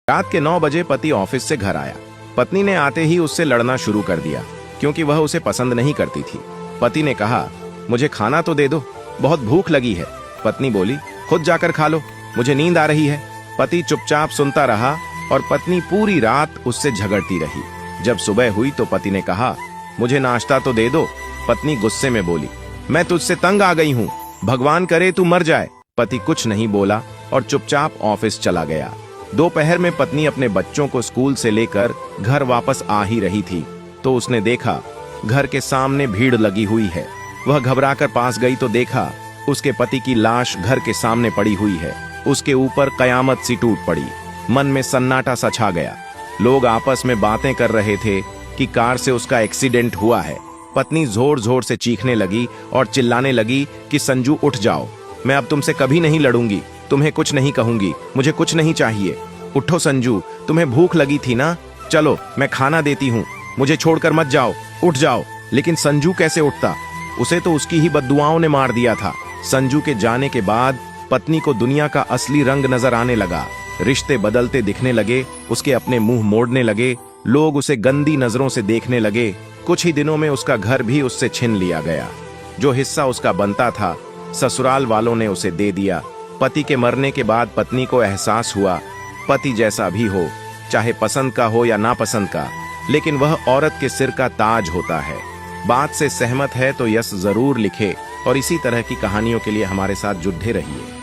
रात के 9 बजे पति ऑफिस से घर आया। पत्नी ने आते ही उससे लड़ना शुरू कर दिया क्योंकि वह उसे पसंद नहीं करती थी। पति ने कहा, मुझे खाना तो दे दो, बहुत भूख लगी है। पत्नी बोली, खुद जाकर खा लो, मुझे नींद आ रही है। पति चुपचाप सुनता रहा और पत्नी पूरी रात उससे झगड़ती रही। जब सुबह हुई तो पति ने कहा, मुझे नाश्ता तो दे दो। पत्नी गुस्से में बोली, मैं तुझसे तंग आ गई हूँ, भगवान करे तू मर जाए। पति कुछ नहीं बोला और चुपचाप ऑफिस चला गया। दोपहर में पत्नी अपने बच्चों को स्कूल से लेकर घर वापस आ ही रही थी तो उसने देखा घर के सामने भीड़ लगी हुई है। वह घबराकर पास गई तो देखा उसके पति की लाश घर के सामने पड़ी हुई है। उसके ऊपर कयामत सी टूट पड़ी। मन में सन्नाटा सा छा गया। लोग आपस में बातें कर रहे थे कि कार से उसका एक्सीडेंट हुआ है। पत्नी जोर जोर से चीखने लगी और चिल्लाने लगी कि संजू उठ जाओ, मैं अब तुमसे कभी नहीं लड़ूंगी, तुम्हें कुछ नहीं कहूंगी, मुझे कुछ नहीं चाहिए। उठो संजू, तुम्हें भूख लगी थी ना, चलो मैं खाना देती हूँ, मुझे छोड़कर मत जाओ, उठ जाओ। लेकिन संजू कैसे उठता, उसे तो उसकी ही बद्दुआओं ने मार दिया था। संजू के जाने के बाद पत्नी को दुनिया का असली रंग नजर आने लगा। रिश्ते बदलते दिखने लगे, उसके अपने मुंह मोड़ने लगे, लोग उसे गंदी नजरों से देखने लगे। कुछ ही दिनों में उसका घर भी उससे छीन लिया गया। जो हिस्सा उसका बनता था ससुराल वालों ने उसे दे दिया। पति के मरने के बाद पत्नी को एहसास हुआ, पति जैसा भी हो, चाहे पसंद का हो या नापसंद का, लेकिन वह औरत के सिर का ताज होता है। बात से सहमत है तो यस जरूर लिखे और इसी तरह की कहानियों के लिए हमारे साथ जुड़े रहिए।